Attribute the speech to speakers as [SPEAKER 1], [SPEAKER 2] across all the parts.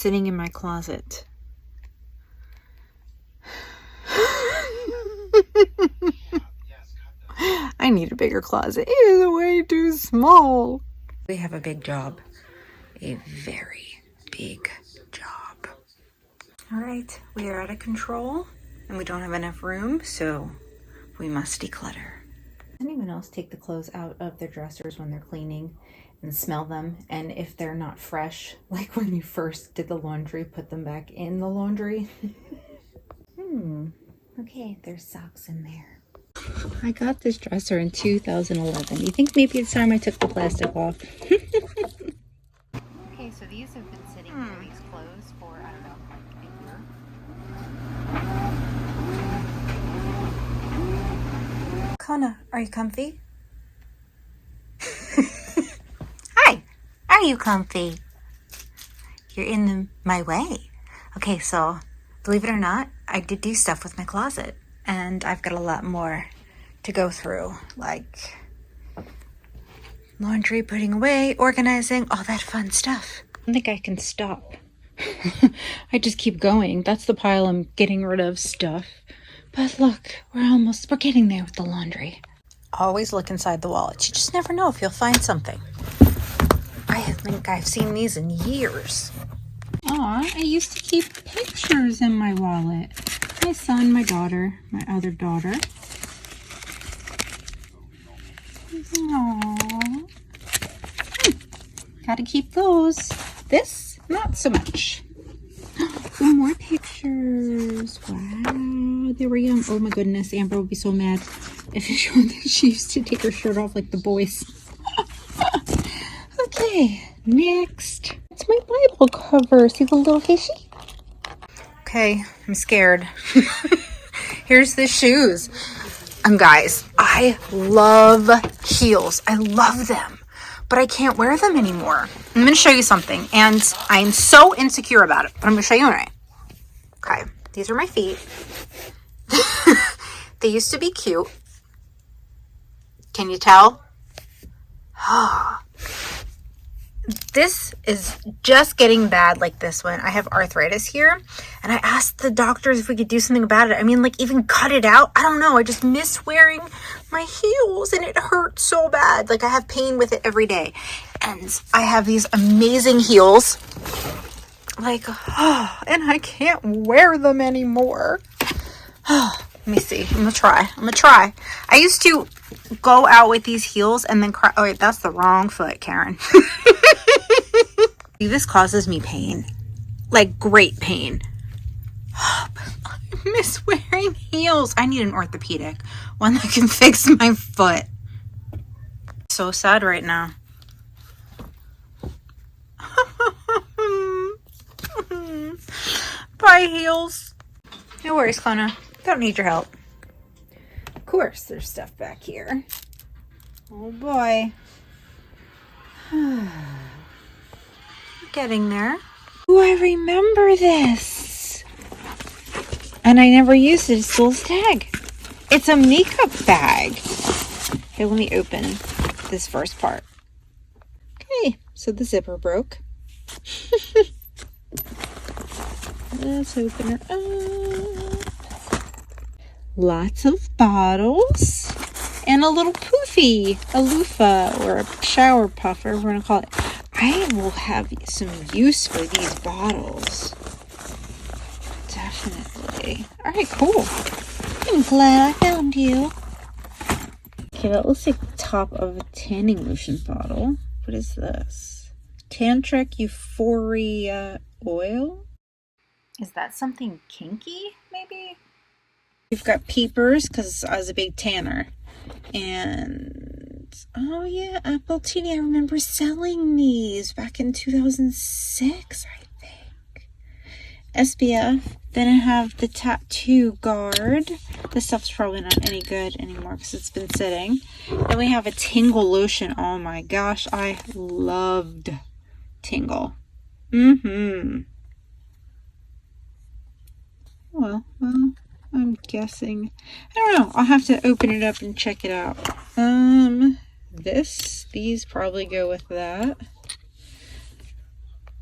[SPEAKER 1] sitting in my closet. I need a bigger closet. It is way too small. We have a big job. A very big job. All right, we are out of control and we don't have enough room, so we must declutter. Does anyone else take the clothes out of their dressers when they're cleaning and smell them? And if they're not fresh, like when you first did the laundry, put them back in the laundry? Okay, there's socks in there. I got this dresser in 2011. You think maybe it's time I took the plastic off? Okay, so these have been sitting here, these clothes, for, I don't know, like a year. Kona, are you comfy? Hi, are you comfy? You're in my way. Okay, so believe it or not, I did do stuff with my closet, and I've got a lot more to go through, like laundry, putting away, organizing, all that fun stuff. I don't think I can stop. I just keep going. That's the pile I'm getting rid of stuff. But look, we're getting there with the laundry. Always look inside the wallet. You just never know if you'll find something. I think I've seen these in years. Aw, I used to keep pictures in my wallet. My son, my daughter, my other daughter. Aww. Gotta keep those. This, not so much. Some more pictures. Wow, they were young. Oh my goodness, Amber would be so mad if it showed that she used to take her shirt off like the boys. Okay, next. It's my Bible cover. See the little fishy? Okay, I'm scared. Here's the shoes. Guys, I love heels. I love them, but I can't wear them anymore. I'm going to show you something, and I'm so insecure about it, but I'm going to show you anyway. Okay, these are my feet. They used to be cute. Can you tell? This is just getting bad, like this one. I have arthritis here, and I asked the doctors if we could do something about it. I mean, like, even cut it out. I don't know. I just miss wearing my heels, and it hurts so bad. Like, I have pain with it every day. And I have these amazing heels. Like, and I can't wear them anymore. Let me see. I'm gonna try. I used to go out with these heels and then cry. Oh, wait, that's the wrong foot, Karen. This causes me pain. Like, great pain. But I miss wearing heels. I need an orthopedic. One that can fix my foot. So sad right now. Bye, heels. No worries, Connor. Don't need your help. Of course, there's stuff back here. Oh boy. Getting there. Oh, I remember this. And I never used it. It still a tag. It's a makeup bag. Okay, let me open this first part. Okay, so the zipper broke. Let's open her up. Lots of bottles. And a little poofy, a loofah, or a shower puff, whatever we're going to call it. I will have some use for these bottles. Definitely. All right, cool. I'm glad I found you. Okay, that looks like the top of a tanning lotion bottle. What is this? Tantric Euphoria Oil? Is that something kinky, maybe? We've got peepers, because I was a big tanner. And, oh yeah, Apple Teeny. I remember selling these back in 2006, I think. SPF. Then I have the Tattoo Guard. This stuff's probably not any good anymore because it's been sitting. Then we have a Tingle lotion. Oh my gosh, I loved Tingle. Well, I'm guessing. I don't know. I'll have to open it up and check it out. These probably go with that.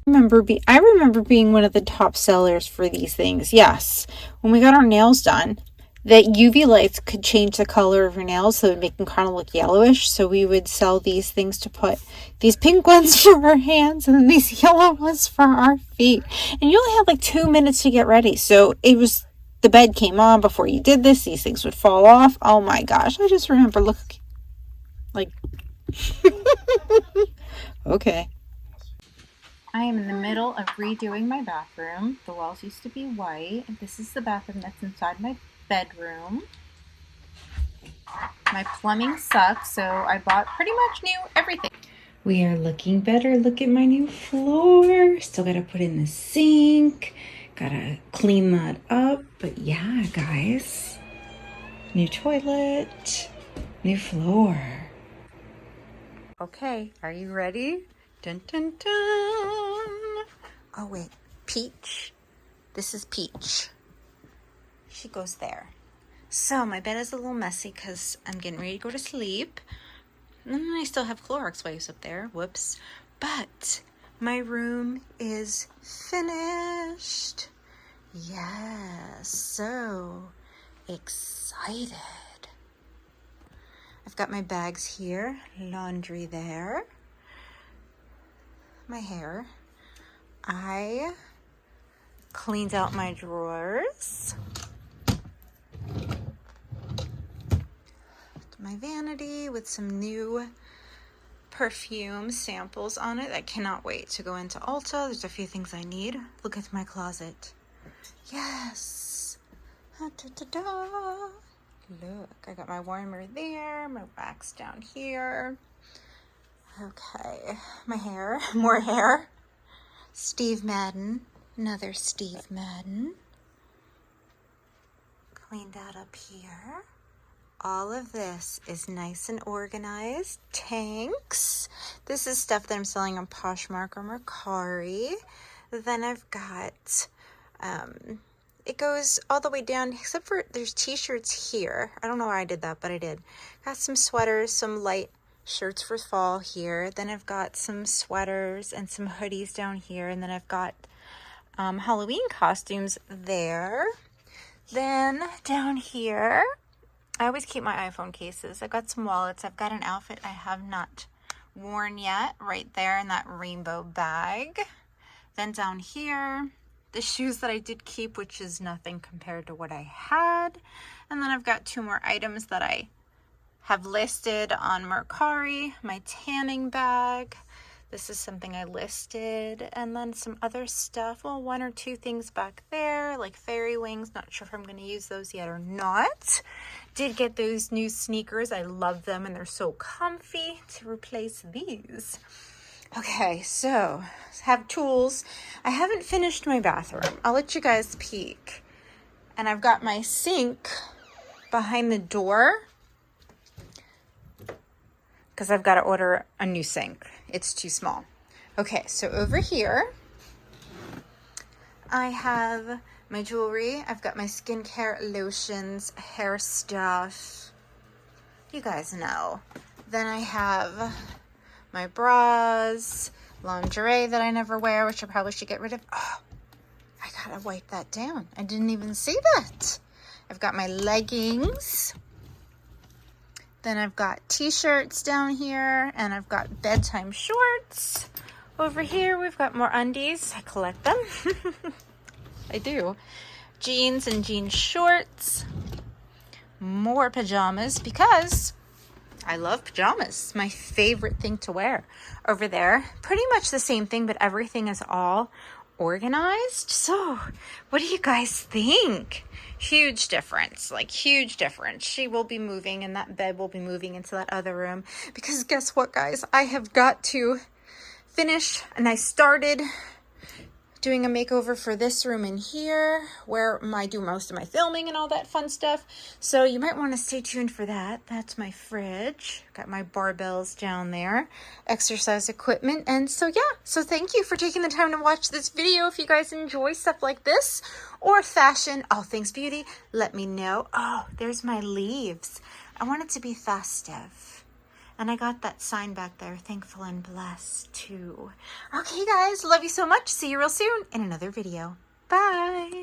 [SPEAKER 1] I remember being one of the top sellers for these things. Yes, when we got our nails done, that UV lights could change the color of your nails, so it would make them kind of look yellowish. So we would sell these things to put these pink ones for our hands and then these yellow ones for our feet. And you only had like 2 minutes to get ready. So it was, the bed came on before you did this. These things would fall off. Oh my gosh. I just remember looking like, okay. I am in the middle of redoing my bathroom. The walls used to be white. This is the bathroom that's inside my bedroom. My plumbing sucks, so I bought pretty much new everything. We are looking better. Look at my new floor. Still gotta put in the sink. Gotta clean that up. But yeah, guys. New toilet. New floor. Okay, are you ready? Dun dun dun. Oh wait, Peach. This is Peach. She goes there. So my bed is a little messy because I'm getting ready to go to sleep. And I still have Clorox wipes up there. Whoops. But my room is finished. Yes, so excited. I've got my bags here, laundry there, my hair. I cleaned out my drawers. My vanity with some new perfume samples on it. I cannot wait to go into Ulta. There's a few things I need. Look at my closet. Yes. Da-da-da-da. Look, I got my warmer there, my wax down here. Okay, my hair, more hair. Steve Madden, another Steve Madden. Cleaned that up here. All of this is nice and organized. Tanks. This is stuff that I'm selling on Poshmark or Mercari. Then I've got, it goes all the way down, except for there's t-shirts here. I don't know why I did that, but I did. Got some sweaters, some light shirts for fall here. Then I've got some sweaters and some hoodies down here. And then I've got Halloween costumes there. Then down here, I always keep my iPhone cases. I've got some wallets. I've got an outfit I have not worn yet right there in that rainbow bag. Then down here, the shoes that I did keep, which is nothing compared to what I had. And then I've got 2 more items that I have listed on Mercari. My tanning bag. This is something I listed. And then some other stuff. Well, 1 or 2 things back there, like fairy wings. Not sure if I'm going to use those yet or not. Did get those new sneakers. I love them and they're so comfy to replace these. Okay, so have tools. I haven't finished my bathroom. I'll let you guys peek. And I've got my sink behind the door because I've got to order a new sink. It's too small. Okay, so over here, I have my jewelry. I've got my skincare, lotions, hair stuff. You guys know. Then I have my bras, lingerie that I never wear, which I probably should get rid of. Oh, I gotta wipe that down. I didn't even see that. I've got my leggings. Then I've got t-shirts down here, and I've got bedtime shorts. Over here, we've got more undies. I collect them. I do. Jeans and jean shorts. More pajamas because I love pajamas. My favorite thing to wear. Over there, pretty much the same thing, but everything is all organized. So, what do you guys think? Huge difference, like huge difference. She will be moving and that bed will be moving into that other room because guess what, guys? I have got to finish, and I started doing a makeover for this room in here where I do most of my filming and all that fun stuff. So you might want to stay tuned for that. That's my fridge. Got my barbells down there, exercise equipment. And so yeah, so thank you for taking the time to watch this video. If you guys enjoy stuff like this or fashion, all things beauty, let me know. Oh, there's my leaves. I want it to be festive. And I got that sign back there, thankful and blessed too. Okay guys, love you so much. See you real soon in another video. Bye.